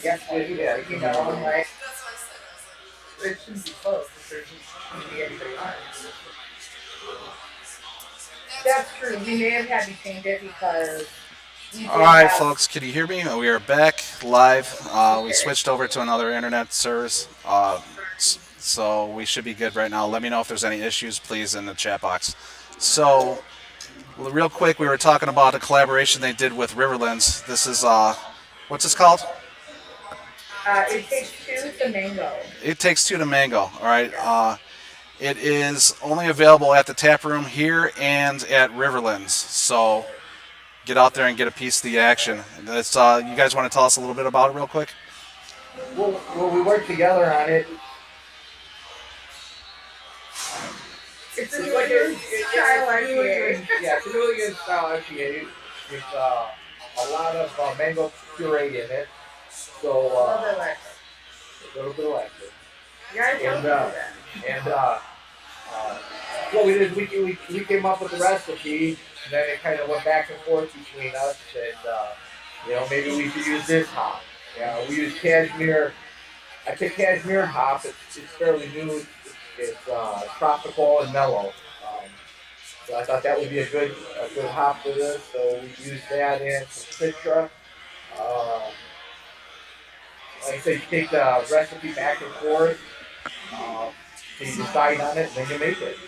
Yes, yeah, you know, like, it shouldn't be close if there shouldn't be anybody on it. That's true. We may have had to change it because we All did right, have. folks, can you hear me? We are back live. We Okay. switched over to another internet service, so we should be good right now. Let me know if there's any issues, please, in the chat box. So, real quick, we were talking about a collaboration they did with Riverlands. This is what's this called? It takes two to mango. It Takes Two to Mango. All right. Yeah. It is only available at the tap room here and at Riverlands. So get out there and get a piece of the action. You guys want to tell us a little bit about it real quick? Well, we worked together on it. It's a really good style IPA. Yeah, it's a really good style IPA. It's a lot of mango puree in it. So a little bit of lactose. Yeah, and what we did, we came up with the recipe, and then it kind of went back and forth between us, and maybe we should use this hop. Yeah, we use cashmere. I picked cashmere hop. It's fairly new. It's tropical and mellow. So I thought that would be a good hop for this. So we used that and some citra. Uh, like I said, you take the recipe back and forth. Um, so you decide on it, and then you make it.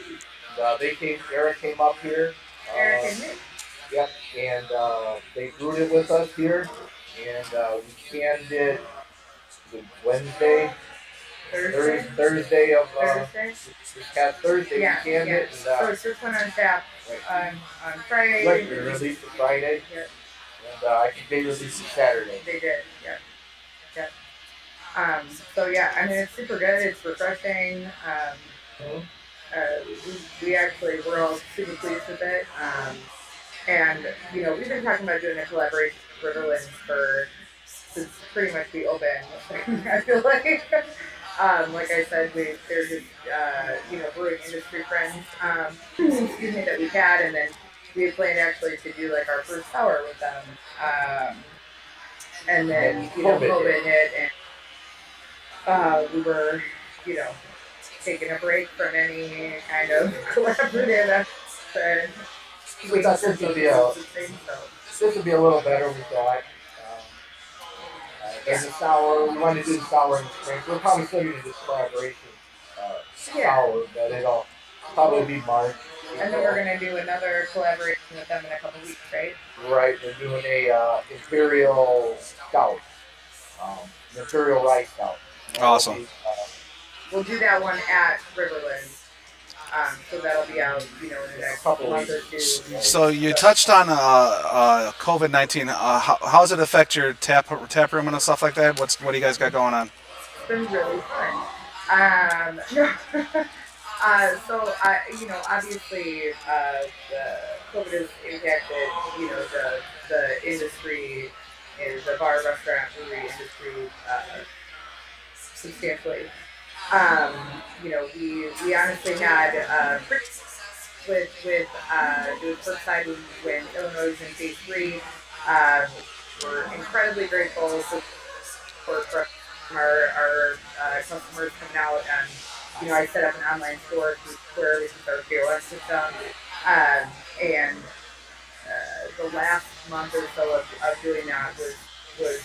Eric came up here. Eric and Nick. Yep, and they brewed it with us here, and we canned it Wednesday, Thursday of this past Thursday. Yeah, we canned it. And, so it's just went on tap on Friday. Right, we released it Friday. Yep. And I think they released it Saturday. They did. Yep. Yep. So yeah, I mean it's super good. It's refreshing. We actually we're all super pleased with it. And we've been talking about doing a collaboration with Riverlands for since pretty much we opened. I feel like I said, they're just brewing industry friends. Excuse me, that we've had, and then we had planned actually to do like our first hour with them. And then COVID hit, and we were taking a break from any kind of collaborative effort. We thought this would be a little better. We thought. There's a sour. We wanted to do the sour in the spring. We're probably still going to do this collaboration sour, but it'll probably be March. And then we're going to do another collaboration with them in a couple weeks, right? Right. We're doing a Imperial stout, Imperial rice stout. Awesome. We'll do that one at Riverlands. So that'll be out, in the next couple months or two. So you touched on COVID-19. How does it affect your tap room and stuff like that? What do you guys got going on? It's been really fun. So obviously, the COVID has impacted, the industry, the bar, restaurant, brewery industry substantially. We honestly had with the first side when Illinois was in phase 3. We're incredibly grateful for our customers coming out. I set up an online store through Square, which is our POS system, and the last month or so of doing that was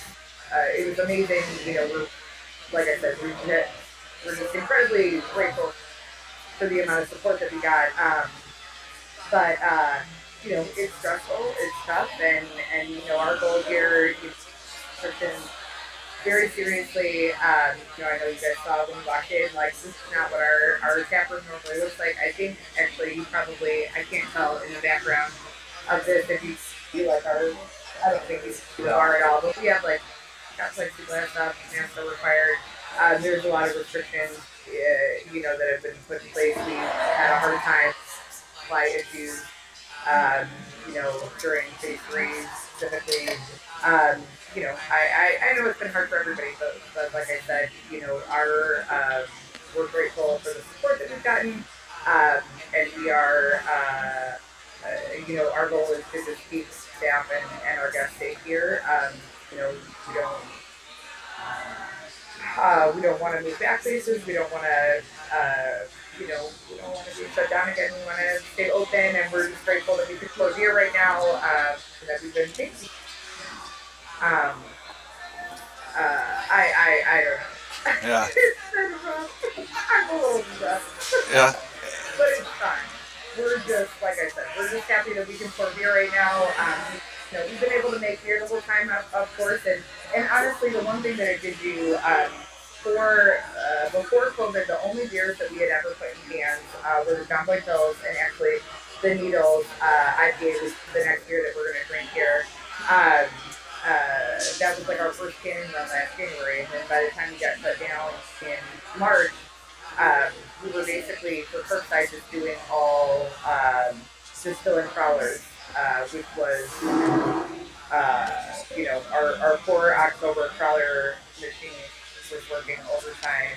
it was amazing. We're like I said, we're just incredibly grateful for the amount of support that we got. But it's stressful, it's tough, and our goal here is taken very seriously. I know you guys saw when we walked in, like this is not what our tap room normally looks like. I think actually I can't tell in the background of this if you see like I don't think you see the bar at all, but we have like got plexiglass up, masks are required. There's a lot of restrictions, that have been put in place. We had a hard time supply issues, during phase 3 specifically. I know it's been hard for everybody, but like I said, we're grateful for the support that we've gotten, and we are, our goal is to just keep staff and our guests safe here. We don't We don't want to move back places. We don't want to, we don't want to be shut down again. We want to stay open, and we're just grateful that we can pour beer right now. That we've been tasting. Um, I don't know. Yeah. It's kind of rough. I'm a little rough. Yeah. But it's fine. We're just, like I said, we're just happy that we can pour beer right now. We've been able to make beer the whole time, of course, and honestly, the one thing that it did do before COVID, the only beers that we had ever put in cans were the John Boy Pills and actually the Needles IPA was the next beer that we're going to drink here. Um, that was like our first canning run last January, and then by the time we got shut down in March, we were basically for curbside just doing all distilling crawlers, which was our poor October crawler machine was working overtime,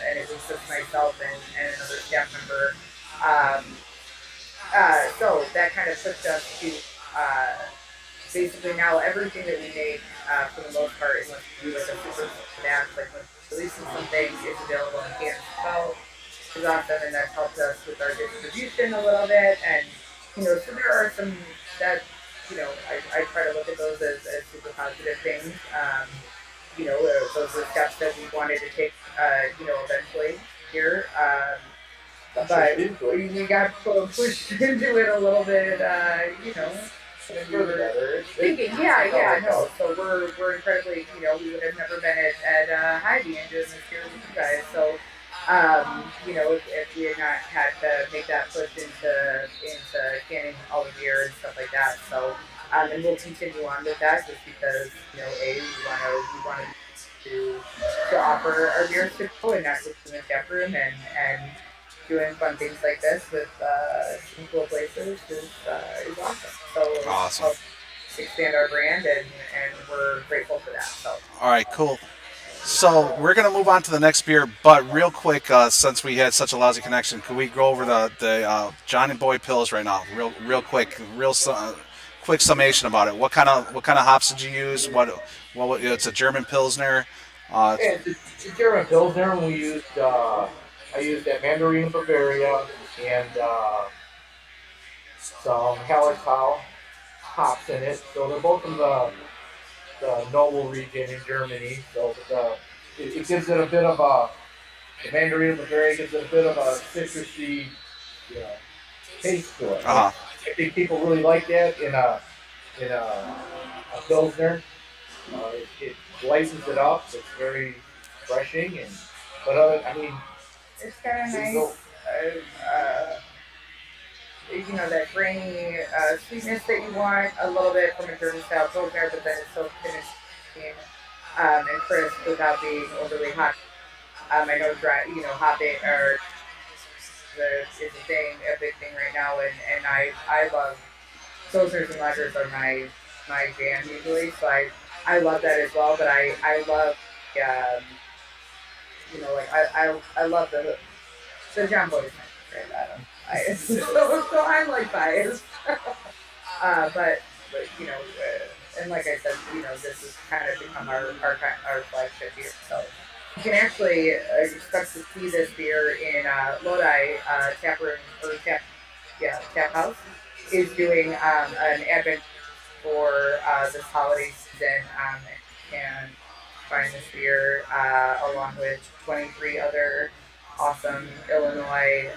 and it was just myself and another staff member. Um, so that kind of pushed us to basically now everything that we make for the most part, unless we do like a super batch, like when releasing something, is available in cans as well. Is awesome, and that's helped us with our distribution a little bit. And so there are some that I try to look at those as super positive things. Those were steps that we wanted to take, eventually here. But we got pushed into it a little bit, thinking, no. So we're incredibly, we would have never been at Hazy and doing this here with you guys. So, if we had not had to make that push into canning all the beer and stuff like that. So, and we'll continue on with that just because, we want to offer our beers to people and not just in the tap room and doing fun things like this with some cool places is awesome. So Awesome. help expand our brand and we're grateful for that. So All right, cool. So we're gonna move on to the next beer, but real quick, since we had such a lousy connection, could we go over the Johnny Boy Pills right now, real quick, quick summation about it? What kind of hops did you use? What it's a German Pilsner. it's a German Pilsner. We used I used that Mandarin Bavaria and some Hallertau hops in it. So they're both from the Noble region in Germany. So it gives it a bit of the Mandarin Bavaria gives it a bit of a citrusy, taste to it. Uh huh. I think people really like that in a Pilsner. It lightens it up. It's very refreshing it's kind of nice. That grainy sweetness that you want a little bit from a German style Pilsner, but then it's still finished and crisp without being overly hot. I know dry, hopping or is a big thing right now, and I love Pilsners and lagers are my jam usually, so I love that as well. But I love I love the John Boy's right? I don't bias. So I'm like biased. But and like I said, this has kind of become our flagship here. So you can actually expect to see this beer in Lodi Tap Room or Taphouse is doing an advent for this holiday season and find this beer along with 23 other awesome Illinois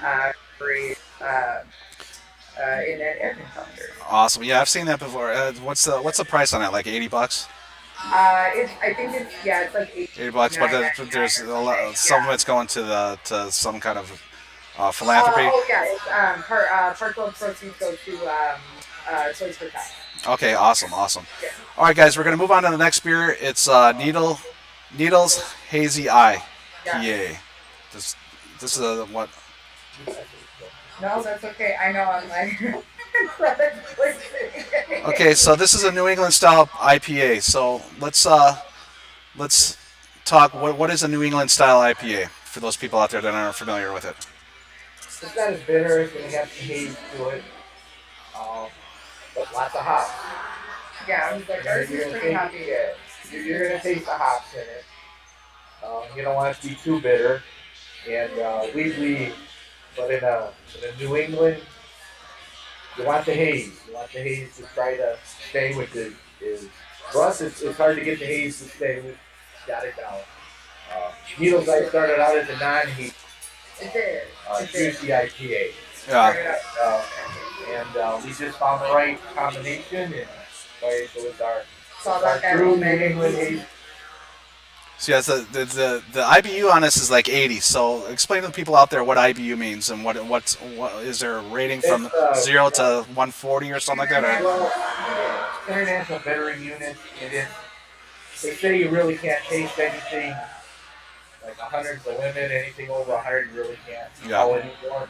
breweries in that advent calendar. Awesome. Yeah, I've seen that before. What's the price on that? Like $80? I think it's like $80, but there's a lot. Some of it's going to some kind of philanthropy. It's part of proceeds go to Toys for Tots. Okay, awesome. Yeah. All right, guys, we're gonna move on to the next beer. It's Needles Hazy IPA. Yeah. This is what? No, that's okay. I know I'm like. Okay, so this is a New England-style IPA. So let's talk. What is a New England-style IPA for those people out there that aren't familiar with it? It's not as bitter. It's gonna have some haze to it, but lots of hops. Yeah, I was like, ours is pretty hoppy. Yeah, you're gonna taste the hops in it. you don't want it to be too bitter. And but in a New England, you want the haze. You want the haze to try to stay with is for us. It's hard to get the haze to stay. We got it down. Needles I started out as a non-heat. Juicy IPA. Yeah. We just found the right combination, and so it's our true New England haze. So yes, the IBU on this is like 80. So explain to the people out there what IBU means and what is there a rating from 0 to 140 or something like that? Or? Well, International Bittering Unit. It is. They say you really can't taste anything. Like 100's the limit. Anything over 100 you really can't go anymore.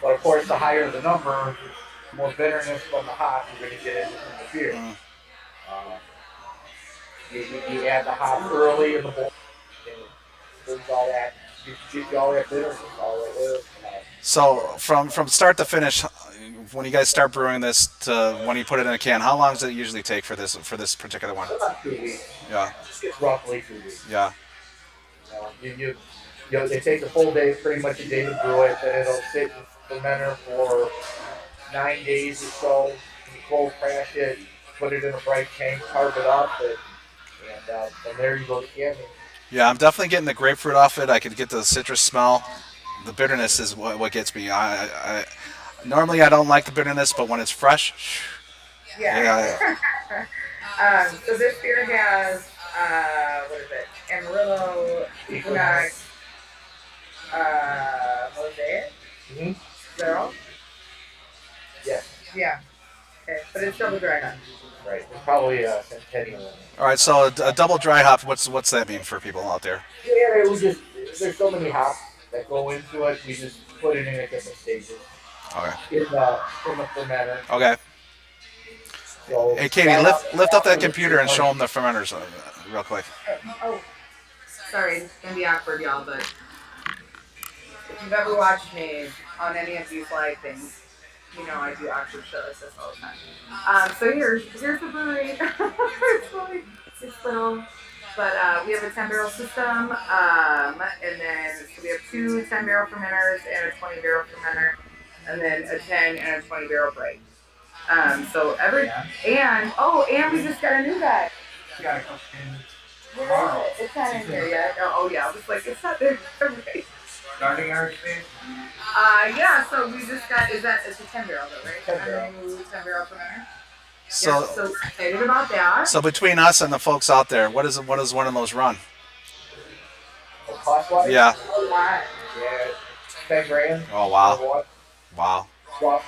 But of course, the higher the number, the more bitterness from the hop you're going to get into the beer. You add the hop early in the boil, and brings all that, gives you all that bitterness, all that oil. So from start to finish, when you guys start brewing this to when you put it in a can, how long does it usually take for this particular one? About 2 weeks. Yeah. It's roughly 2 weeks. Yeah. It takes a full day, pretty much a day to brew it, then it'll sit in the fermenter for 9 days or so. You cold crash it, put it in a bright tank, carve it up, and from there you go to canning. Yeah, I'm definitely getting the grapefruit off it. I could get the citrus smell. The bitterness is what gets me. Normally I don't like the bitterness, but when it's fresh, yeah. So this beer has what is it? Amarillo, Equinox, Mosaic. Zero. Yeah. Yeah. Okay, but it's double dry hop. Right. It's probably a centennial. All right, so a double dry hop. What's that mean for people out there? Yeah, there's so many hops that go into it. We just put it in at different stages. Okay. In the fermenter. Okay. So hey, Katie, lift up that computer and show them the fermenters real quick. Oh, sorry, it's gonna be awkward, y'all, but if you've ever watched me on any of these live things, you know I do awkward shit like this all the time. So here's the brewery. It's little, but we have a 10-barrel system, and then so we have 2 10-barrel fermenters and a 20-barrel fermenter, and then a 10 and a 20-barrel break. And we just got a new guy. Got a question. Where is it? It's not in here yet. Oh yeah, I was like, it's not there. Right. Starting our space? Yeah, so we just got, it's a 10-barrel though, right? 10-barrel. 10-barrel fermenter. So, yeah, so excited about that. So between us and the folks out there, what does one of those run? Cost-wise? Yeah. A lot. Yeah, 10 grand. Oh wow. Wow. Well,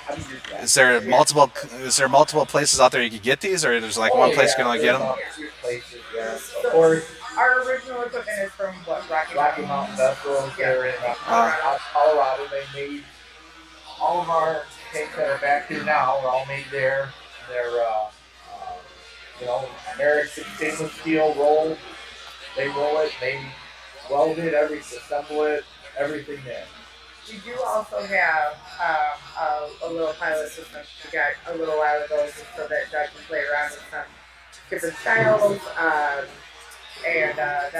Is there multiple places out there you can get these, or there's like one place you can only get them? Places, yeah. Of course. Our original equipment is from what? Rocky Mountain Vessels. They're in Colorado. They made all of our tanks that are back here now are all made there. They're American stainless steel roll. They roll it. They weld it. Assemble it. Everything there. We do also have a little pilot system we got a little while ago just so that Doug can play around with some different styles.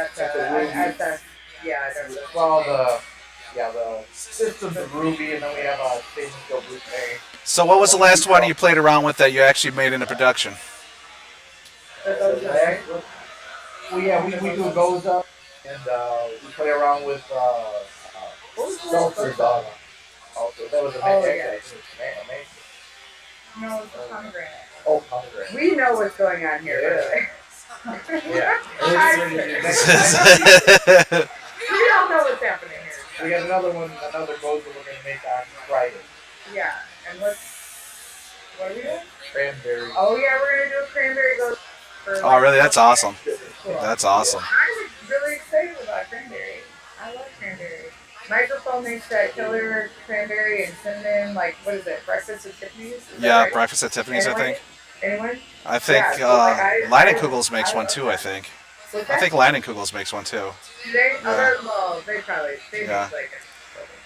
That's the system's a Ruby, and then we have a stainless steel blue tank. So what was the last one you played around with that you actually made into production? We do Goza, and we play around with seltzers on them. Also, that was amazing. No, it's a pomegranate. Oh, pomegranate. We know what's going on here, really. Yeah. We all know what's happening here. We got another Goza we're going to make on Friday. Yeah, and what are we doing? Cranberry. Oh yeah, we're going to do a cranberry Goza. Oh really? That's awesome. Cool. That's awesome. I'm really excited about cranberry. I love cranberry. Microphone makes that killer cranberry and cinnamon, like, what is it, breakfast at Tiffany's? Yeah, right? breakfast at Tiffany's, Anyone? I think. Anyone? I think Leinenkugels makes one too, I think. I think Leinenkugels makes one too. Do they? Yeah. They Yeah. make like it.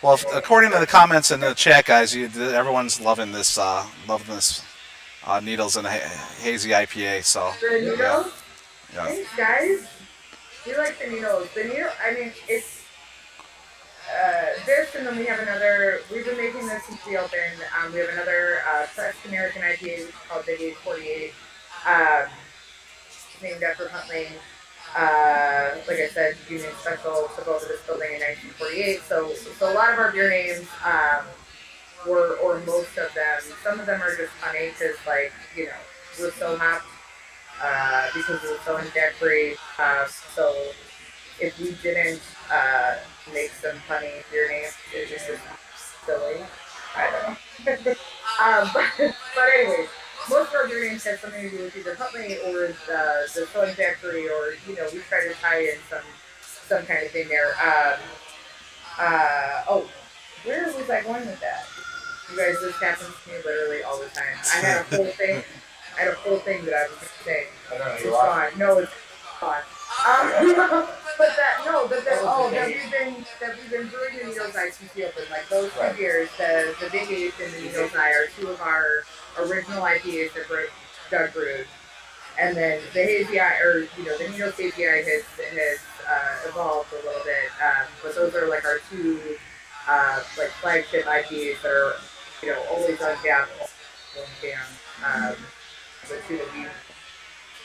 Well, according to the comments in the chat, guys, everyone's loving this Needles and Hazy IPA. So The noodles? yeah. Thanks, guys. We like the needles. The needle. I mean, it's this, and then we have another. We've been making this since we opened. We have another fresh American IPA called Big 848, um, named after Huntley. Like I said, Union Special took over this building in 1948. So a lot of our beer names, or most of them, some of them are just funny because, like, we're so hopped because we're so inject free. So if we didn't make some funny beer names, it's just silly. I don't know. But anyways, most of our beer names have something to do with either Huntley or the Sewing Factory, or we try to tie in some kind of thing there. Oh, where was I going with that? You guys, this happens to me literally all the time. I had a whole thing. that I was saying. I don't know. It's gone. No, it's gone. That we've been brewing the Needles Eye since we opened. Like those 2 years, the Big 8 and the Needles Eye are 2 of our original IPAs that Doug brewed. And then the Hazy Eye, or the Needles Hazy Eye has evolved a little bit. But those are like our 2 like flagship IPAs that are always on tap, the 2 that we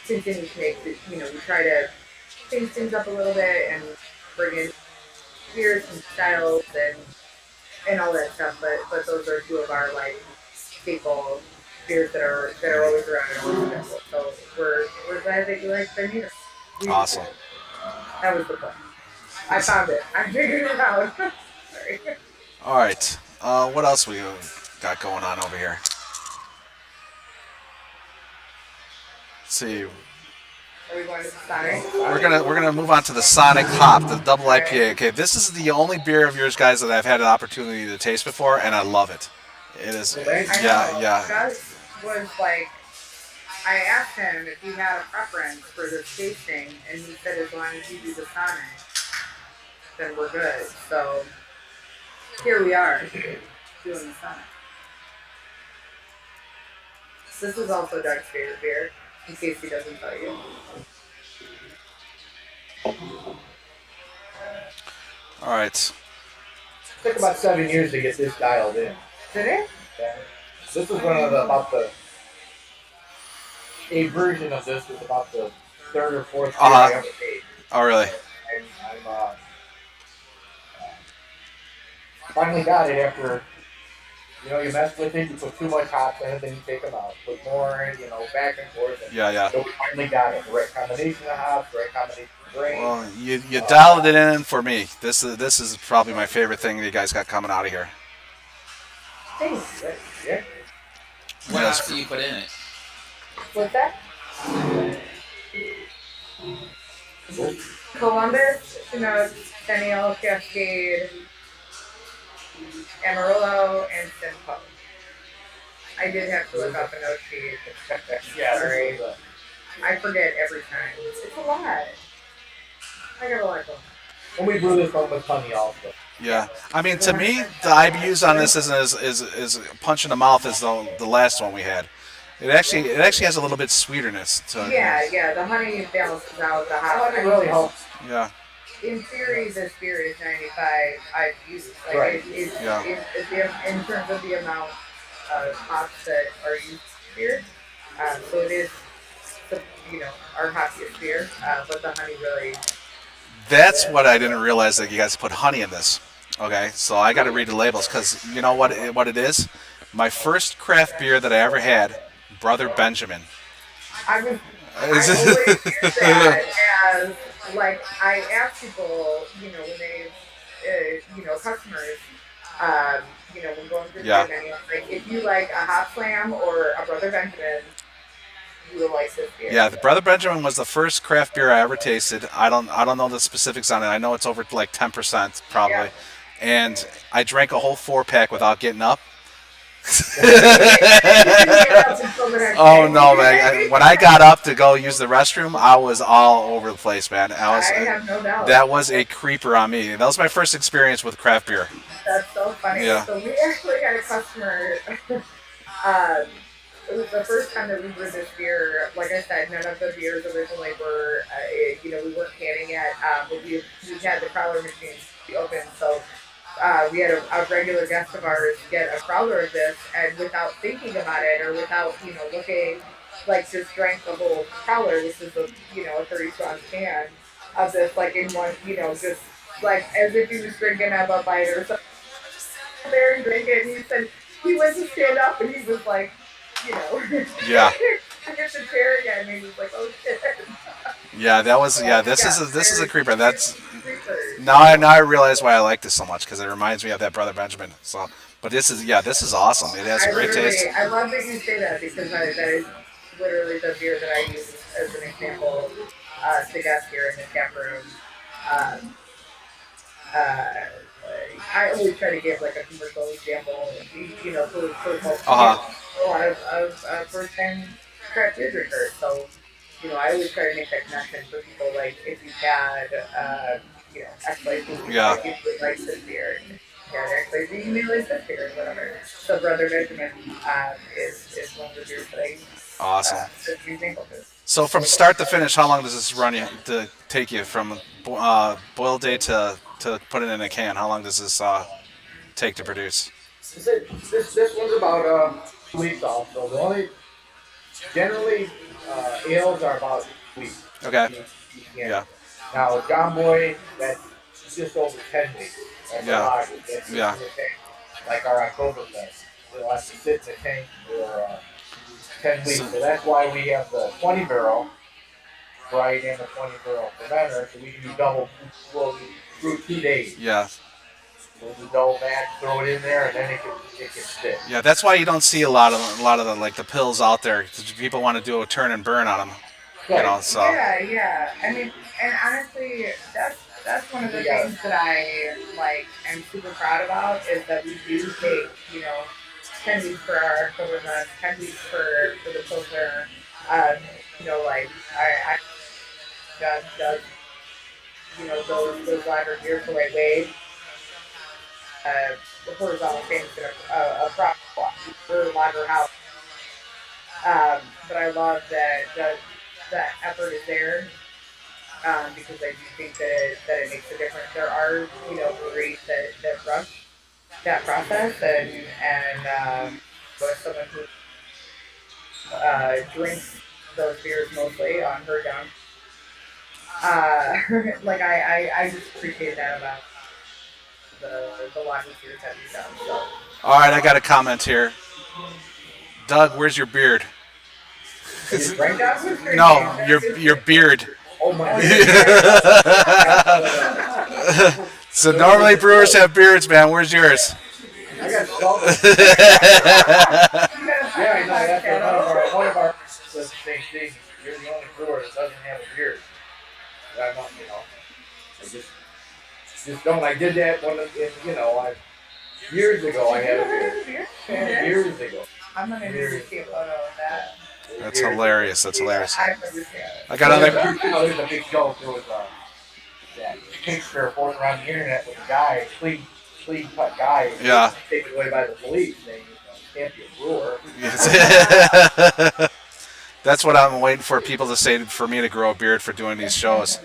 continue to make. We try to change things up a little bit and bring in beers and styles and all that stuff. But those are 2 of our like staple beers that are always around and always available. So we're glad that you like the Needles. Awesome. That was the point. I found it. I figured it out. Sorry. All right. What else we got going on over here? Let's see. Are we going to the Sonic? We're gonna move on to the Sonic Hop, the double IPA. Okay, this is the only beer of yours, guys, that I've had an opportunity to taste before, and I love it. It is, yeah. Gus was like, I asked him if he had a preference for this tasting, and he said as long as you do the Sonic, then we're good. So here we are doing the Sonic. This is also Doug's favorite beer, in case he doesn't tell you. All right. It took about 7 years to get this dialed in. Did it? Yeah. This was one of a version of this was about the 3rd or 4th year I ever made. Oh, really? I'm finally got it after, you mess with it, you put too much hops in it, then you take them out. Put more, back and forth. And Yeah. So we finally got it. The right combination of hops, the right combination of grain. Well, you dialed it in for me. This is probably my favorite thing that you guys got coming out of here. Thanks. Yeah. What else do you put in it? What's that? Columbus, Chinook, Centennial, Cascade, Amarillo, and Simcoe. I did have to look up a note sheet. Sorry. I forget every time. It's a lot. I got a lot going. And we brew this one with honey also. Yeah, I mean, to me, the IBUs on this isn't as a punch in the mouth as the last one we had. It actually has a little bit sweeterness to it. Yeah, the honey balances out the hot. It really helps. Yeah. In theory, this beer is 95 IBUs. Like, Right. In terms of the amount of hops that are used in beer. So it is, our hoppiest beer. But the honey really... That's what I didn't realize, that you guys put honey in this. Okay, so I got to read the labels, because you know what it is? My first craft beer that I ever had, Brother Benjamin. I always use that as, like, I ask people, when they, customers, when going through the menu, like, if you like a Hop Slam or a Brother Benjamin, you will like this beer. Yeah, the Brother Benjamin was the first craft beer I ever tasted. I don't know the specifics on it. I know it's over like 10% probably. Yeah. And I drank a whole 4-pack without getting up. Oh no, man! When I got up to go use the restroom, I was all over the place, man. I have no doubt. That was a creeper on me. That was my first experience with craft beer. That's so funny. Yeah. So we actually had a customer it was the first time that we brewed this beer. Like I said, none of the beers originally were, we weren't canning it, but we had the crowler machines open, so we had a regular guest of ours get a crowler of this, and without thinking about it or without, looking, like just drank the whole crowler, which is a 32-ounce can of this, like in one, just like as if he was drinking a Bud Light or something there and drink it. And he said he went to stand up and he was like, Yeah. to get the chair again, and he was like, oh shit. Yeah, that was this is a creeper. That's now I realize why I like this so much because it reminds me of that Brother Benjamin. So, but this is awesome. It has a great taste. I love that you say that because that is literally the beer that I use as an example to guess here in the tap room. Um, I always try to give like a commercial example, for most a lot of first-time craft beer drinkers. So, I always try to make that connection for people. Like, if you've had, X-Lace, you like this beer. Yeah, X-Lace, you may like this beer, whatever. So, Brother Benjamin is one of the beers that I use. Awesome. As an example. So, from start to finish, how long does this take you from boil day to put it in a can? How long does this take to produce? This one's about 2 weeks off. So the only generally ales are about 2 weeks. Okay. Yeah. Now John Boy, that's just over 10 weeks. That's a lot. Yeah. Like our Oktoberfest, it'll have to sit in the tank for 10 weeks. So that's why we have the 20 barrel right and the 20 barrel fermenter, so we can do double. We'll brew 2 days. Yeah. We'll do double match, throw it in there, and then it can sit. Yeah, that's why you don't see a lot of the like the pills out there. People want to do a turn and burn on them. Right. So. Yeah. I mean, and honestly, that's one of the things that I like am super proud about is that we do take 10 weeks for our Oktoberfest, 10 weeks for the Pilsner. Like I does those lager beers the right way. The horizontal thing is a prop for lager house. But I love that effort is there because I do think that it makes a difference. There are breweries that rush that process and with someone who drinks those beers mostly on her down. Like I just appreciate that about the lager beers that we've done. So. All right, I got a comment here. Doug, where's your beard? No, your beard. Oh my God. So normally brewers have beards, man. Where's yours? I got yeah, I know. That's one of our the same thing. You're the only brewer that doesn't have a beard. I'm not, I just don't. I did that years ago. I had a beard. Years ago. I'm gonna need to see a photo of that. That's hilarious. That's hilarious. I got There's other. a big joke. There was that picture floating around the internet with a guy, clean cut guy, Yeah. taken away by the police, saying can't be a brewer. Yes. That's what I'm waiting for people to say for me to grow a beard for doing these shows.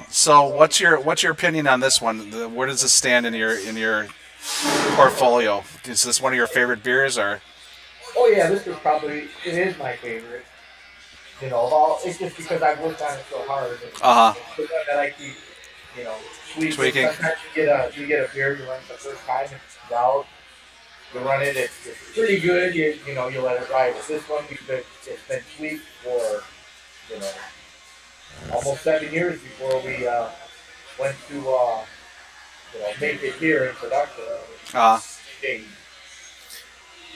So what's your opinion on this one? Where does this stand in your portfolio? Is this one of your favorite beers or? Oh yeah, this is it is my favorite. It's just because I've worked on it so hard. It's the one that I keep, tweaking. Sometimes you get a beer you run it the first time, it's out. You run it, it's pretty good. You let it ride. With this one, it's been tweaked for almost 7 years before we went to make it here in production.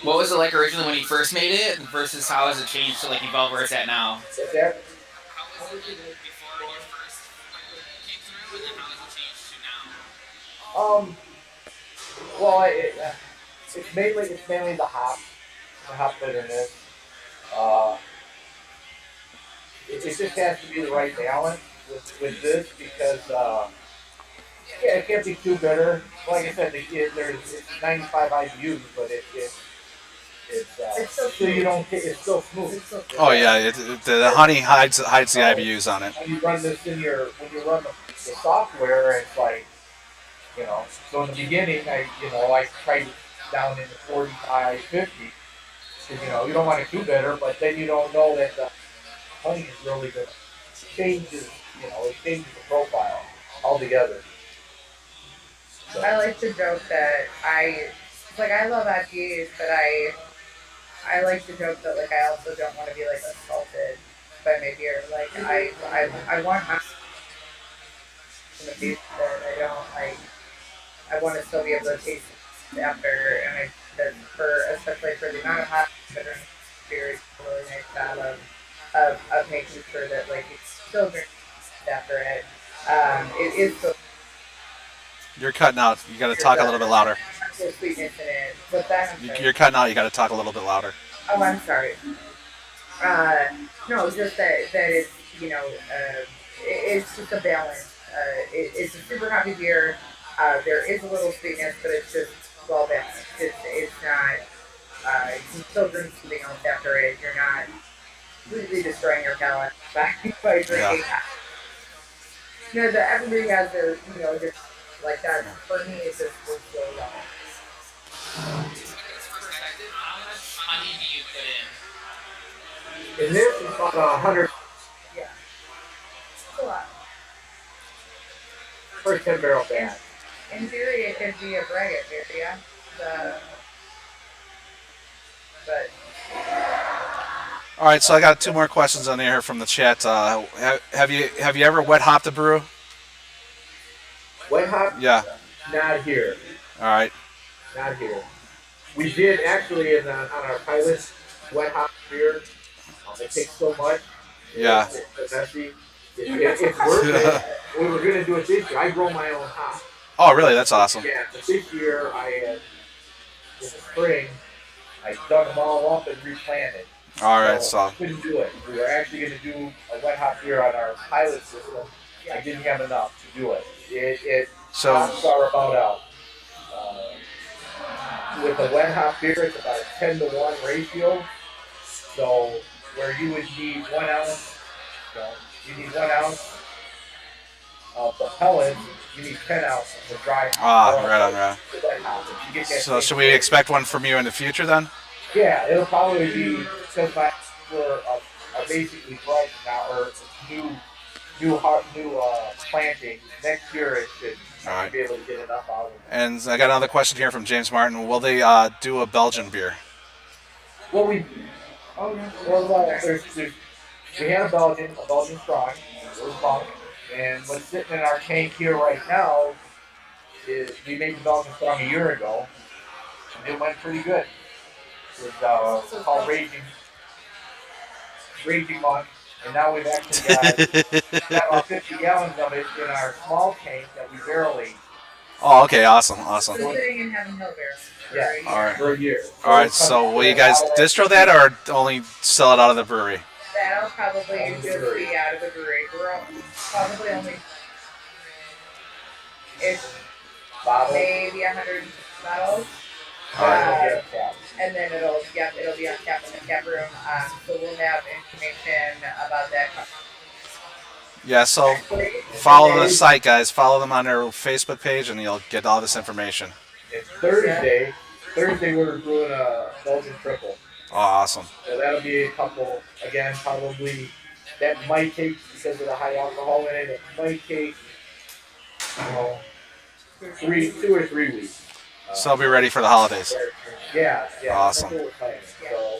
What was it like originally when you first made it versus how has it changed to evolve where it's at now? What's that? How was it before when you first came through, and then how has it changed to now? Well, it's mainly the hop bitterness. It just has to be the right balance with this because it can't be too bitter. Like I said, it's 95 IBUs, but It's so so you smooth. don't get it's still smooth. It's so Oh yeah, the honey hides the IBUs on it. When you run this in your when you run the software, it's like So in the beginning, I tried it down in the 45, 50. Because you don't want it too bitter, but then you don't know that the honey is really going to changes. It changes the profile altogether. So. I like to joke that I love IPAs, but I like to joke that like I also don't want to be like assaulted by my beer. Like I want my in the beer that I don't like. I want to still be able to taste it after, and I that for especially for the amount of hot bitterness beer, it's a really nice job of making sure that like it's still very after it. It is still You're cutting out. You got to talk a little bit louder. still sweetness in it. But that You're cutting out. You got to talk a little bit louder. oh, I'm sorry. No, just that it's it's just a balance. It's a super hoppy beer. There is a little sweetness, but it's just well balanced. It's not. You can still drink something else after it. You're not completely destroying your palate by drinking. Yeah. Everybody has their just like that. For me, it just works really well. How much honey do you put in? In this, it's about 100 Yeah, it's a lot. first 10 barrel batch. In theory, it could be a braggot beer, yeah. But All right, so I got 2 more questions on here from the chat. Have you ever wet hopped a brew? Wet hop? Yeah. Not here. All right. Not here. We did actually on our pilot wet hop beer. It takes so much. Yeah. It's messy. It's worth it. We were gonna do it this year. I grow my own hop. Oh, really? That's awesome. Yeah, but this year I had in the spring I dug them all up and replanted. All right, So so couldn't do it. We were actually gonna do a wet hop beer on our pilot system. I didn't have enough to do it. Hops are about with a wet hop beer, it's about a 10-to-1 ratio. So where you would need 1 ounce, you need 1 ounce of the pellets, you need 10 ounces of dry hop. right on, right on. So should we expect one from you in the future then? Yeah, it'll probably be because we're basically growing now or new planting. Next year it should be able to get enough out of it. And I got another question here from James Martin. Will they do a Belgian beer? Well, we had a Belgian strong, it was Monk, and what's sitting in our tank here right now is we made the Belgian strong a year ago, and it went pretty good. It was called Raging Monk, and now we've actually got about 50 gallons of it in our small tank that we barrel aged. Oh, okay, awesome. So sitting in Heaven Hill barrel. Yeah, all right. For a year. All right, so will you guys distro that or only sell it out of the brewery? That'll probably just be out of the brewery. We're probably only maybe 100 bottles. And then it'll be on tap in the tap room. So we'll have information about that. Yeah, so follow the site, guys. Follow them on their Facebook page, and you'll get all this information. It's Thursday we're brewing a Belgian triple. Oh, awesome. So that'll be a couple, again, probably, that might take, because of the high alcohol in it, it might take, 2 or 3 weeks. So I'll be ready for the holidays. Yeah. Awesome. That's what we're planning. So,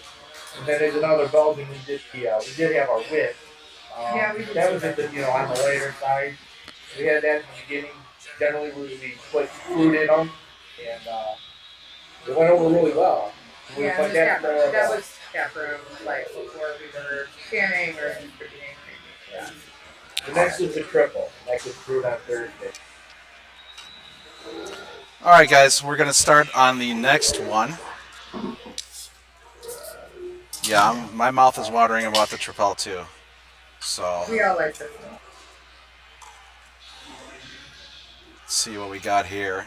and then there's another Belgian we did have our wit. That was at the, on the later side. We had that in the beginning. Generally, we put fruit in them, and it went over really well. That was tap room, like before we were canning or distributing. Yeah. The next is the triple. That gets brewed on Thursday. All right, guys, we're going to start on the next one. Yeah, my mouth is watering about the Tripel too. So we all like this one. Let's see what we got here.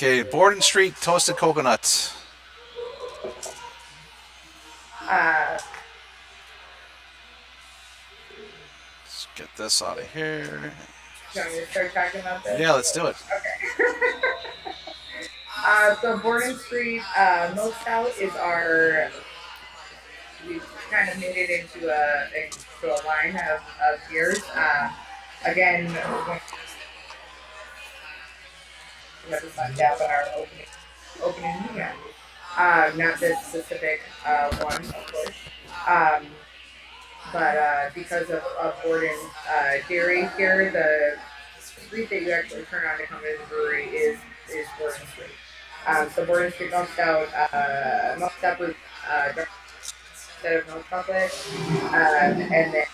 Okay, Borden Street toasted coconut. Uh, Let's get this out of here. do you want me to start talking about this? Yeah, let's do it. Okay. So Borden Street Milk Stout is our. We kind of made it into a line of beers. Again, we have this on tap in our opening weekend. Not this specific one, of course. But because of Borden's dairy here, the street that you actually turn on to come to the brewery is Borden Street. So Borden Street milk stout with dark instead of milk chocolate, and then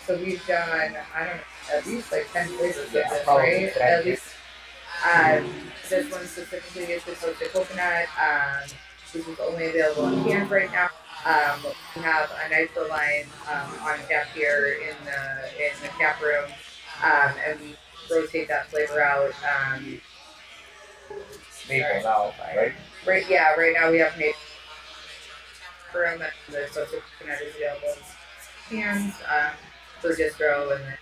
so we've done I don't know at least like 10 flavors of this, right? At least this one specifically is the toasted coconut. This is only available in cans right now. We have a nice line on tap here in the tap room, and we rotate that flavor out. Maple now, right? Right, yeah. Right now we have maple room, and the toasted coconut is available in cans for distro, and then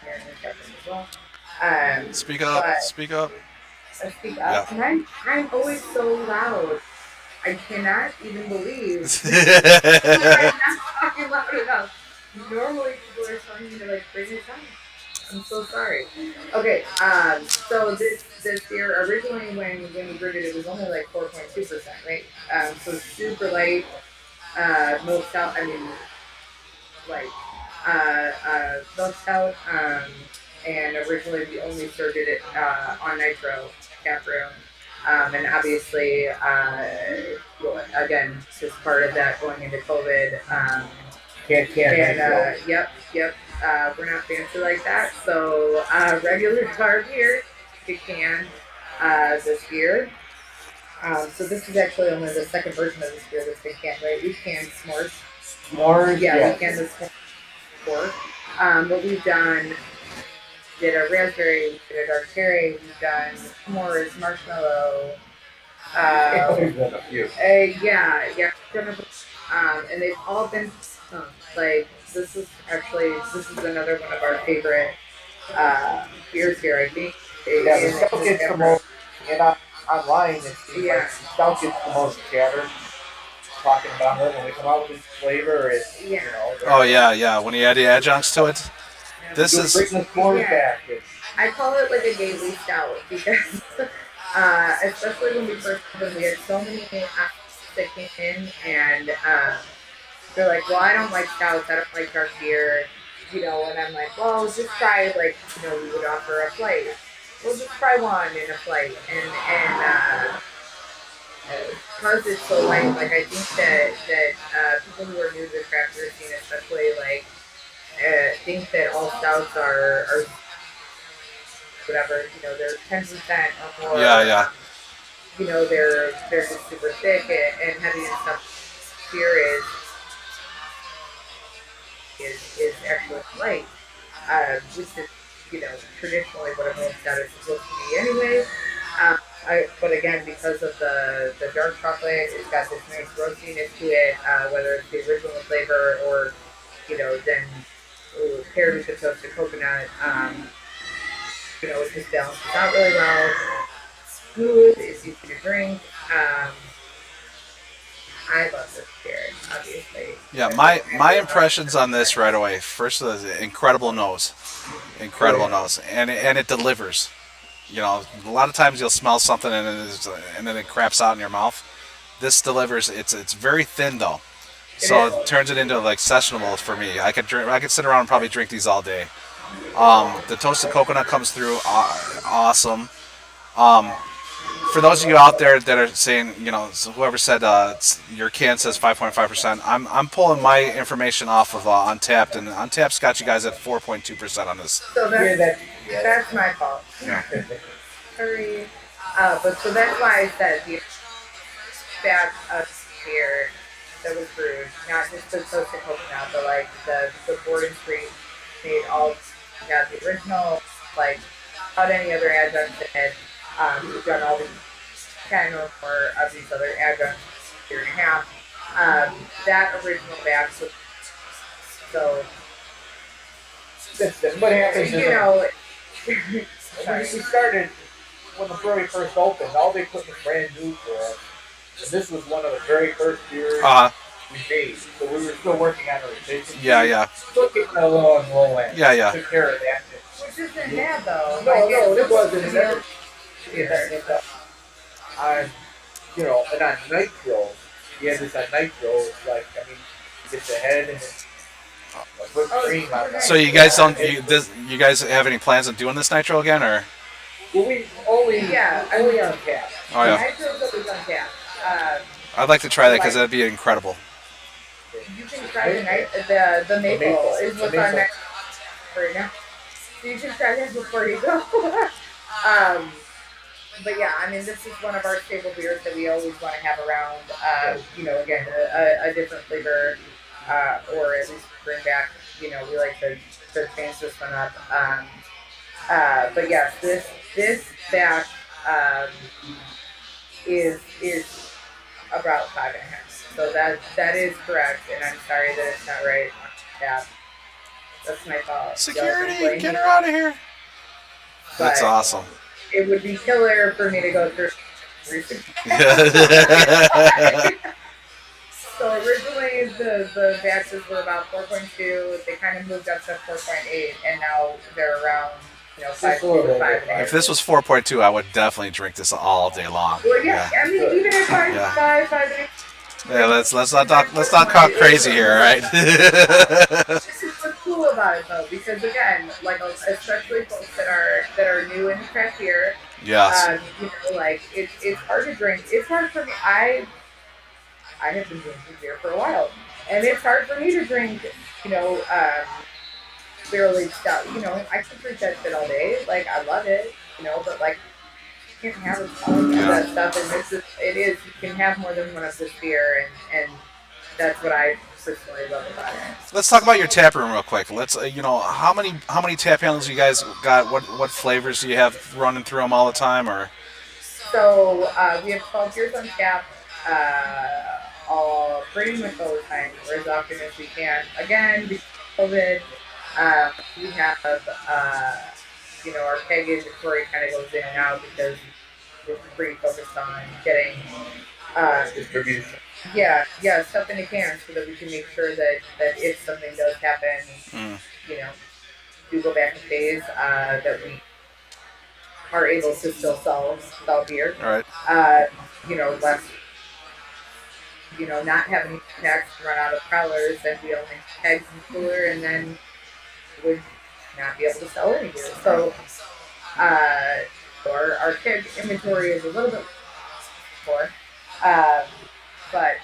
here in the tap room as well. Speak up. But, Speak up. speak up, Yeah. and I'm always so loud. I cannot even believe I'm not talking loud enough. Normally people are telling me to like bring it down. I'm so sorry. Okay, so this beer originally when we brewed it, it was only like 4.2%, right? So super light, milk stout. I mean, like milk stout. And originally we only served it on nitro tap room. And obviously, again, just part of that going into COVID. Can't And yep. We're not fancy like that. So regular car beer, you can this year. So this is actually only the second version of this beer that's been canned, right? We canned s'mores. S'mores? Yeah, we canned the s'mores before. What we've done, did a raspberry, we did a dark cherry, we've done s'mores, marshmallow. There's been a few. Yeah. And they've all been like this is another one of our favorite beers here. I think. Yeah, the stout gets the most, and online it seems like the stout gets the most chatter. Talking about it when we come out with this flavor, it's you know. Oh yeah. When you add the adjuncts to it, this is. Bring the s'mores back. I call it like a gateway stout because, especially when we first opened, we had so many that came in and they're like, well, I don't like stouts, I don't like dark beer, you know, and I'm like, well, just try, like, you know, we would offer a flight. We'll just try one in a flight. And because it's so light, like, I think that people who are new to the craft beer scene, especially, like, think that all stouts are whatever, you know, they're 10% or more. Yeah. You know, they're just super thick and heavy and stuff. Beer is actually light, which is, you know, traditionally what a milk stout is supposed to be anyway. But again, because of the dark chocolate, it's got this nice roastiness to it, whether it's the original flavor or, you know, then paired with the toasted coconut. You know, it just balances out really well. It's good. It's easy to drink. I love this beer, obviously. Yeah, my impressions on this right away. First, the incredible nose, and it delivers. You know, a lot of times you'll smell something and then it craps out in your mouth. This delivers. It's very thin though, so it turns it into like sessionable for me. I could sit around and probably drink these all day. The toasted coconut comes through awesome. For those of you out there that are saying, you know, whoever said your can says 5.5%, I'm pulling my information off of Untapped, and Untapped's got you guys at 4.2% on this. So that's my fault. Yeah. Sorry. But so that's why I said the batch of beer that was brewed, not just the toasted coconut, but like the Borden Street made all. We got the original, like without any other adjuncts in it. We've done all the 10 or more of these other adjuncts in a year and a half. That original batch was so, What happens you is know, when we started, when the brewery first opened, all the equipment was brand new for us. And this was one of the very first beers we made. So we were still working on our efficiency. Yeah. Still getting a little on the low end. Yeah. Took care of that. which isn't bad though. No, it wasn't. It never Either. on, and on nitro, you had this on nitro. It's like, I mean, you get the head and put cream on that. So you guys don't, you guys have any plans on doing this nitro again, or? Well, we only on tap. Oh yeah. Nitro's always on tap. I'd like to try that because that'd be incredible. You can try the maple is what's on next right now. So you can try that before you go. But yeah, I mean, this is one of our staple beers that we always want to have around. Again, a different flavor, or at least bring back. We like to change this one up. But yes, this batch is about 5.5. So that is correct, and I'm sorry that it's not right. Yeah, that's my fault. Security, get her out of here. That's awesome. It would be killer for me to go through. So originally the batches were about 4.2. They kind of moved up to 4.8, and now they're around 5 to 5. If this was 4.2, I would definitely drink this all day long. Well, yeah. I mean, even if 5.8. Yeah, let's not talk crazy here, all right? This is what's cool about it though, because again, like especially folks that are new in craft beer. Yes. It's hard to drink. It's hard for me. I have been drinking beer for a while, and it's hard for me to drink. Barrel aged stuff. I can drink that shit all day. Like I love it. But like you can't have that stuff, and you can have more than one of this beer, and that's what I personally love about it. Let's talk about your tap room real quick. Let's how many tap handles you guys got? What flavors do you have running through them all the time, or? So we have 12 beers on tap, all pretty much all the time, or as often as we can. Again, because of COVID, we have our keg inventory kind of goes in and out because we're pretty focused on getting distribution. Yeah, stuff in the can so that we can make sure that if something does happen, do go back in phase, that we are able to still sell beer. All right. Less, not having packs run out of growlers, then we only kegs and cooler, and then would not be able to sell any beer. So, our keg inventory is a little bit more. But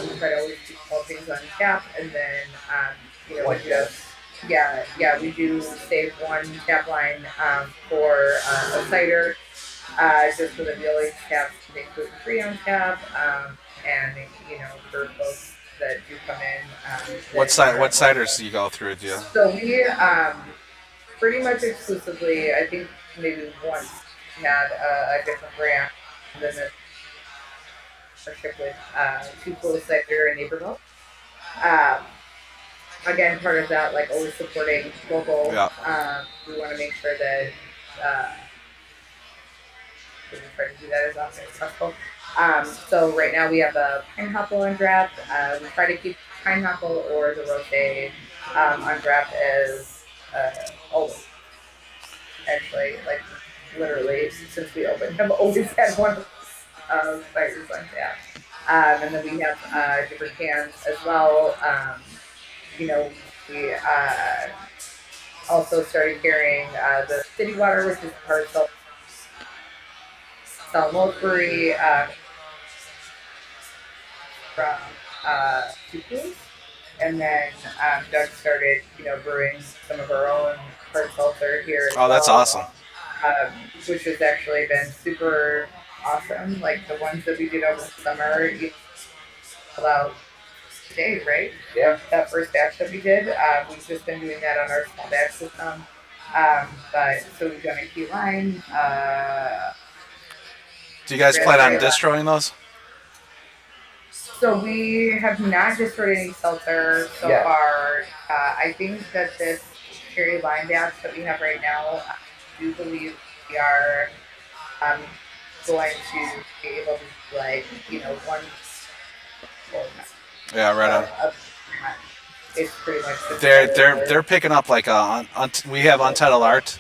we try to always keep all things on tap, and then we do save one tap line for a cider, just so that we always have something gluten-free on tap, and for folks that do come in. What ciders do you go through? Do you? So we pretty much exclusively, I think maybe once had a different brand than this. With Two Cool Cider and Naperville. Again, part of that, like always supporting local. Yeah. We want to make sure that we try to do that as often as possible. So right now we have a pineapple on draft. We try to keep pineapple or the rosé on draft as always. Actually, like literally since we opened, I've always had one of ciders on tap. And then we have different cans as well. We also started carrying the city water, which is part of Salisbury from Taphouse. And then Doug started, brewing some of our own hard seltzer here. Oh, that's awesome. Which has actually been super awesome. Like the ones that we did over the summer, about today, right? Yeah. That first batch that we did, we've just been doing that on our small batch system. But so we've done a key lime. Do you guys plan on destroying those? So we have not destroyed any seltzer so far. I think that this cherry lime batch that we have right now, I do believe we are um, going to be able to do like one Yeah, right on. it's pretty much They're picking up like we have Untitled Art,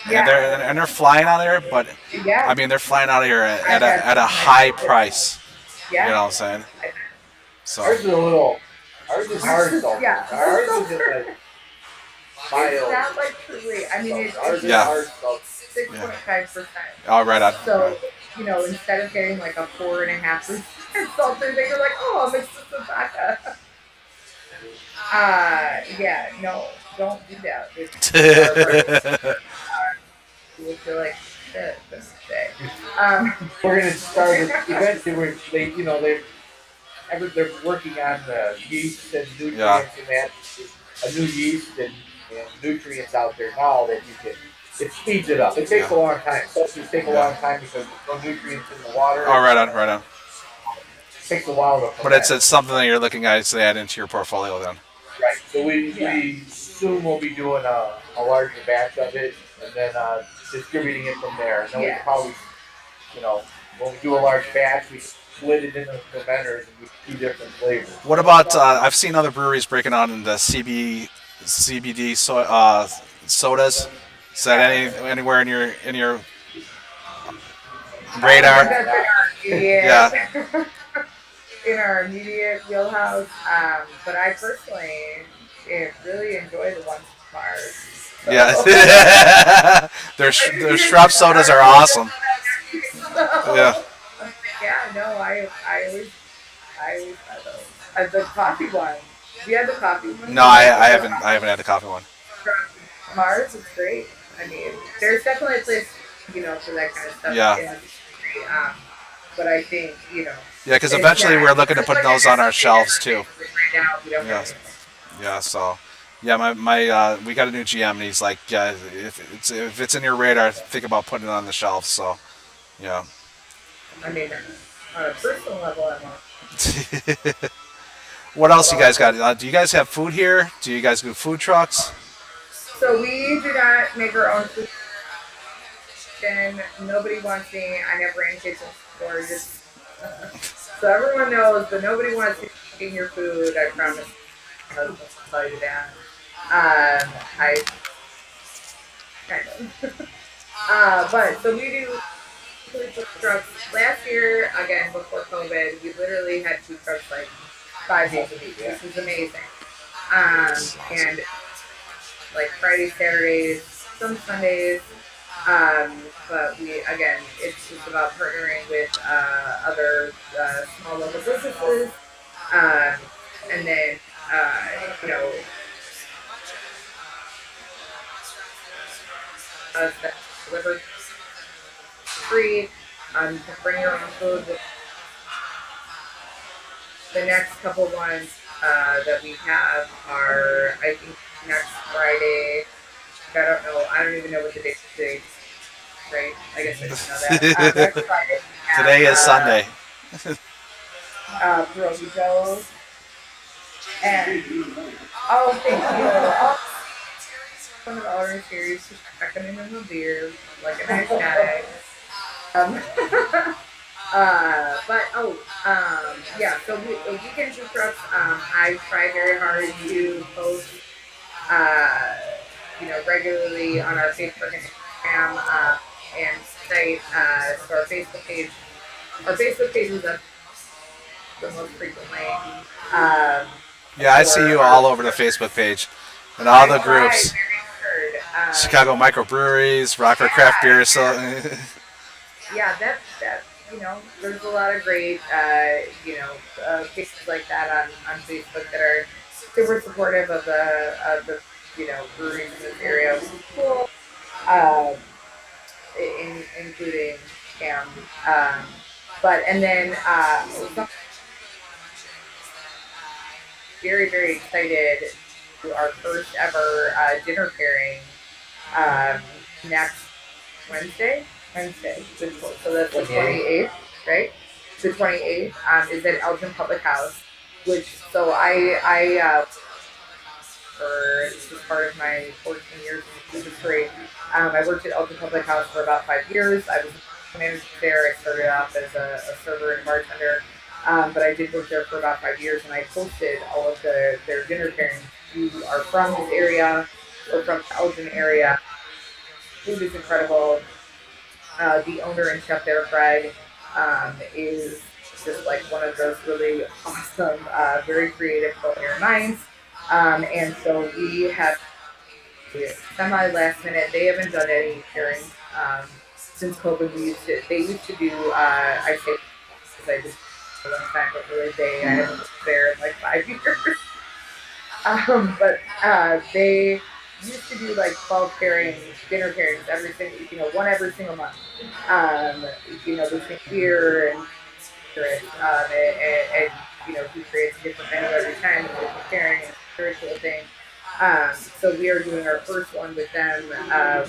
and they're flying out of there. But I mean, they're flying out of here at a high price. You know what I'm saying? So Ours is ours is hard seltzer. Ours is just like mild. It's not like truly. I mean, it's ours is hard seltzer. 6.5%. Oh, right on. So, instead of getting like a 4.5% seltzer, they were like, oh, I'll mix this with vodka. Yeah, no, don't do that. You would feel like shit this day. We're gonna start eventually. They're working on the yeast and nutrients and that. A new yeast and nutrients out there now that you can. It speeds it up. It takes a long time. It takes a long time because there's no nutrients in the water. Oh, right on, right on. It takes a while to. But it's something that you're looking at to add into your portfolio then. Right. So we soon will be doing a larger batch of it and then distributing it from there. And then we probably, when we do a large batch, we split it into fermenters and we do different flavors. What about? I've seen other breweries breaking out into CBD sodas. Is that anywhere in your radar? Yeah. In our immediate wheelhouse, but I personally really enjoy the ones from Mars. So. Yeah, their Schraub sodas are awesome. Yeah. Yeah, no, I always had those. The coffee one. Do you have the coffee one? No, I haven't had the coffee one. Mars is great. I mean, there's definitely a place, for that kind of stuff. Yeah. But I think, Yeah, because eventually we're looking to put those on our shelves too. Yeah. So, yeah, my we got a new GM and he's like, yeah, if it's in your radar, think about putting it on the shelf. So, yeah. I mean, on a personal level, I want. What else you guys got? Do you guys have food here? Do you guys do food trucks? So we do not make our own food. Nobody wants me. I have ran kitchens before. So everyone knows, but nobody wants to eat your food. I promise. My husband will tell you that. I kind of. But so we do food trucks. Last year, again before COVID, we literally had food trucks like 5 days a week. This is amazing. And like Fridays, Saturdays, some Sundays. But it's just about partnering with other small local businesses, and then that deliver free. To bring your own food. The next couple ones that we have are, I think, next Friday. I don't even know what the date is. Right? I guess I didn't know that. Next Friday. Today is Sunday. Pierogi dough. And, thank you. One of the owners here used to checking in on the beer, like a nice guy. So weekend food trucks, I try very hard to post, regularly on our Facebook and Instagram, and site, so our Facebook page. Our Facebook page is up the most frequently. Yeah, I see you all over the Facebook page and all the groups. Chicago microbreweries, Rocker Craft Beer. So yeah, that there's a lot of great pages like that on Facebook that are super supportive of the breweries in this area, which is cool. Including Cam, very, very excited to our first ever dinner pairing next Wednesday. So that's the 28th, right? The 28th is at Elgin Public House, which so for this is part of my 14 years in the industry. I worked at Elgin Public House for about 5 years. I was a manager there. I started off as a server and bartender, but I did work there for about 5 years, and I hosted all of their dinner pairings. If you are from this area or from the Elgin area, food is incredible. The owner and chef there, Greg, is just like one of those really awesome, very creative culinary minds. And so we have semi last minute. They haven't done any pairings since COVID. They used to do. I say because I just a long time, but really I haven't been there in like 5 years. But they used to do like 12 pairings, dinner pairings every single, one every single month. Um, between beer and spirits, and he creates a different menu every time, a different pairing, and a spiritual thing. So we are doing our first one with them,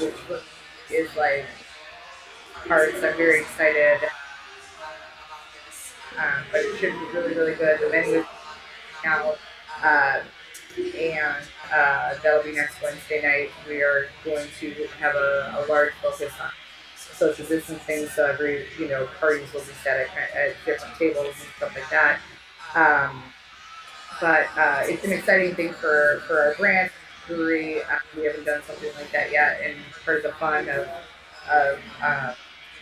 which is like hearts. I'm very excited. But it should be really, really good. The menu is out. And that'll be next Wednesday night. We are going to have a large focus on social distancing, so every parties will be set at different tables and stuff like that. But it's an exciting thing for our brand brewery. We haven't done something like that yet, and part of the fun of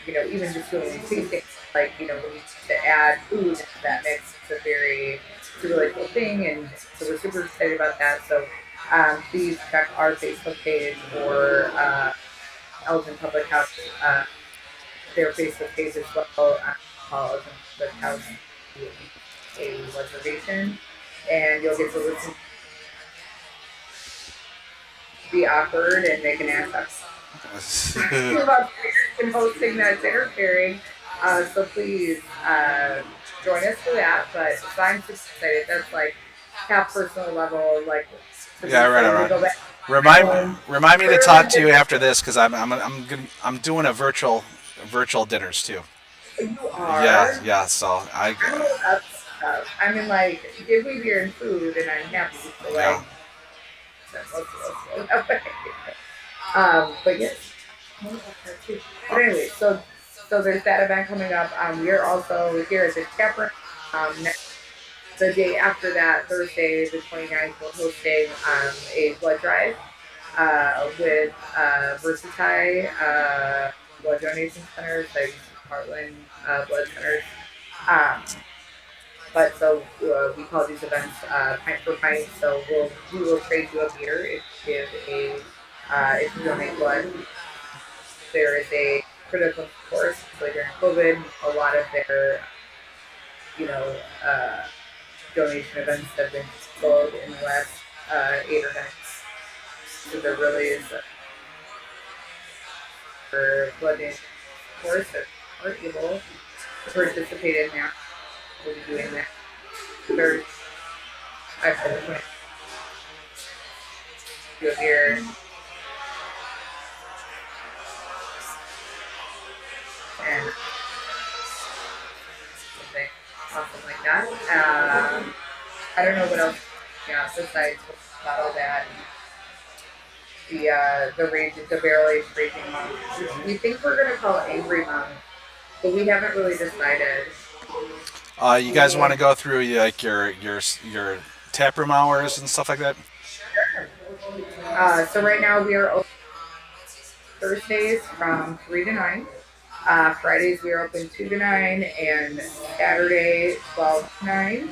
even just doing tasting, like we need to add food into that mix. It's a really cool thing, and so we're super excited about that. So please check our Facebook page or Elgin Public House, their Facebook page as well. Call Elgin Public House a reservation, and you'll get to listen, be awkward, and make an ass up about and hosting that dinner pairing. So please join us for that. But I'm super excited. That's like half personal level, like Yeah, right. Remind me to talk to you after this because I'm doing a virtual dinners too. You are. Yeah. So I mean, like, give me beer and food, and I'm happy. So, like, but yes. But anyway, so there's that event coming up. We are also here at the Capra. The day after that, Thursday, the 29th, we're hosting a blood drive with Versatile blood donation centers, like Heartland blood centers. But so we call these events pint for pint. So we will trade you a beer if you donate blood. There is a critical course, so during COVID, a lot of their donation events have been sold in the last 8 or 9 months. So there really is for blood donation course that are able to participate in that. We'll be doing that. Third, I've been do a beer. And something awesome like that. I don't know what else. Besides about all that, the barrel aged raging monk. We think we're gonna call it Angry Monk, but we haven't really decided. You guys want to go through like your taproom hours and stuff like that? Sure. So right now we are open Thursdays from 3 to 9. Fridays we are open 2 to 9, and Saturday 12 to 9.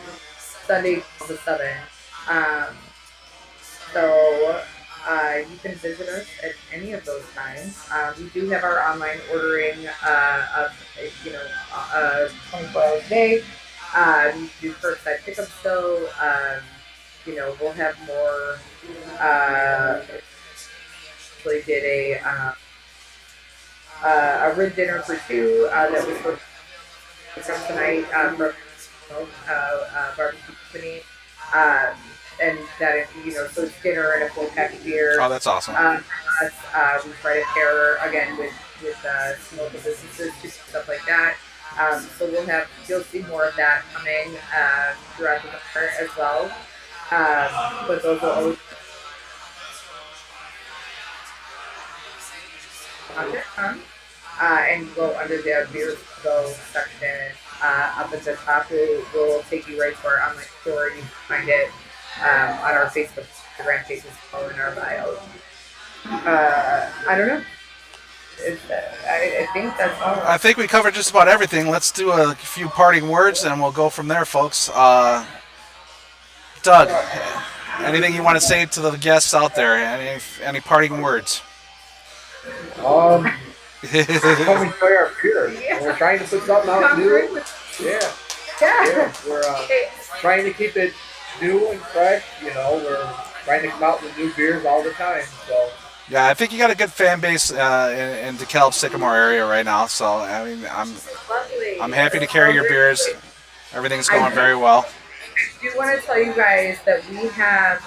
Sunday 12 to 7. So you can visit us at any of those times. We do have our online ordering of 24 hours a day. We do curbside pickup still. We'll have more. Actually did a rib dinner for 2 that was from tonight from barbecue company. And that so it's dinner and a full pack of beer. Oh, that's awesome. us. We try to pair again with some local businesses too, stuff like that. So you'll see more of that coming throughout the summer as well. But those will always and go under the beer go section up at the top. We'll take you right to our online store. You can find it on our Facebook, Instagram pages, all in our bio. I don't know. I think that's all. I think we covered just about everything. Let's do a few parting words, and we'll go from there, folks. Doug, anything you want to say to the guests out there? Any parting words? Come enjoy our beer. Yeah. We're trying to put something out new. Yeah. We're trying to keep it new and fresh. We're trying to come out with new beers all the time. So. Yeah, I think you got a good fan base in the DeKalb Sycamore area right now. So I mean, I'm happy to carry your beers. Everything's going very well. I do want to tell you guys that we do have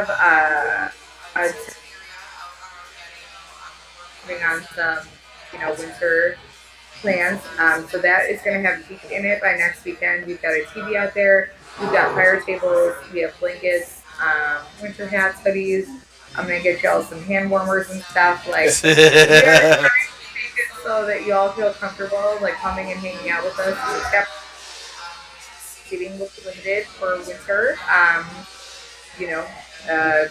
a on some, winter plans. So that is going to have heat in it by next weekend. We've got a TV out there. We've got fire tables. We have blankets, winter hats, hoodies. I'm going to get y'all some hand warmers and stuff. Like, we are trying to make it so that you all feel comfortable, like coming and hanging out with us. Seating looks limited for winter.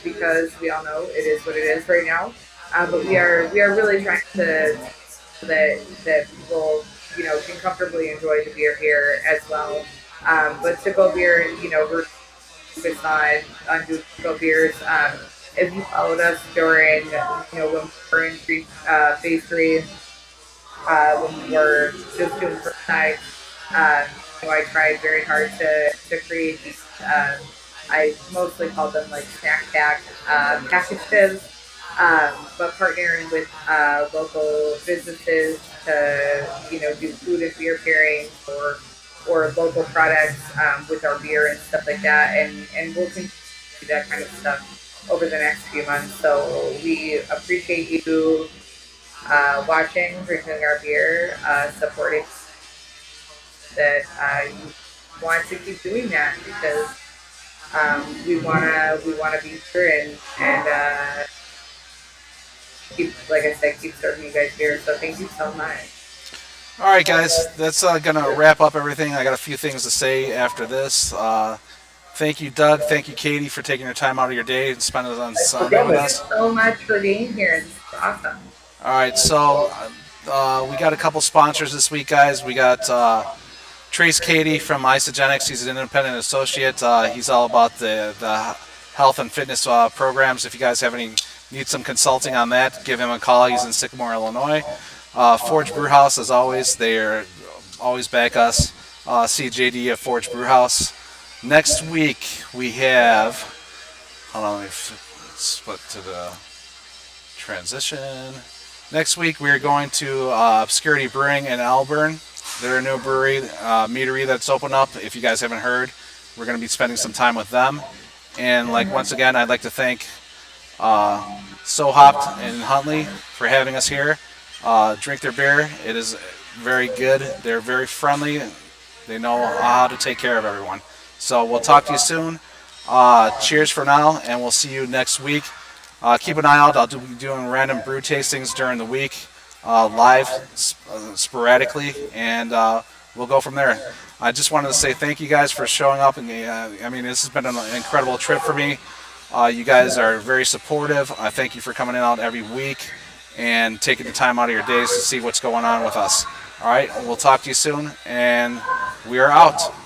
Because we all know it is what it is right now. But we are really trying to so that people can comfortably enjoy the beer here as well. But to go beer, we're focused on doing go beers. If you followed us during when we were in phase 3, when we were just doing first night, I tried very hard to create these. I mostly call them like snack pack packages. But partnering with local businesses to do food and beer pairings or local products with our beer and stuff like that, and we'll continue to do that kind of stuff over the next few months. So we appreciate you watching, drinking our beer, supporting that you want to keep doing that because we wanna be here and keep, like I said, keep serving you guys beer. So thank you so much. All right, guys, that's gonna wrap up everything. I got a few things to say after this. Thank you, Doug. Thank you, Katie, for taking your time out of your day and spending it on Sunday with us. Thank you so much for being here. This is awesome. All right, so we got a couple sponsors this week, guys. We got Trace Katie from Isogenics. He's an independent associate. He's all about the health and fitness programs. If you guys need some consulting on that, give him a call. He's in Sycamore, Illinois. Forge Brewhouse, as always, they always back us. CJD at Forge Brewhouse. Next week we have, hold on, let me split to the transition. Next week we are going to Obscurity Brewing in Elburn. They're a new brewery, meadery that's opened up. If you guys haven't heard, we're going to be spending some time with them. And once again, I'd like to thank So Hopped and Huntley for having us here. Drink their beer. It is very good. They're very friendly. They know how to take care of everyone. So we'll talk to you soon. Cheers for now, and we'll see you next week. Keep an eye out. I'll be doing random brew tastings during the week, live, sporadically, and we'll go from there. I just wanted to say thank you guys for showing up. And this has been an incredible trip for me. You guys are very supportive. I thank you for coming out every week and taking the time out of your days to see what's going on with us. All right, we'll talk to you soon, and we are out.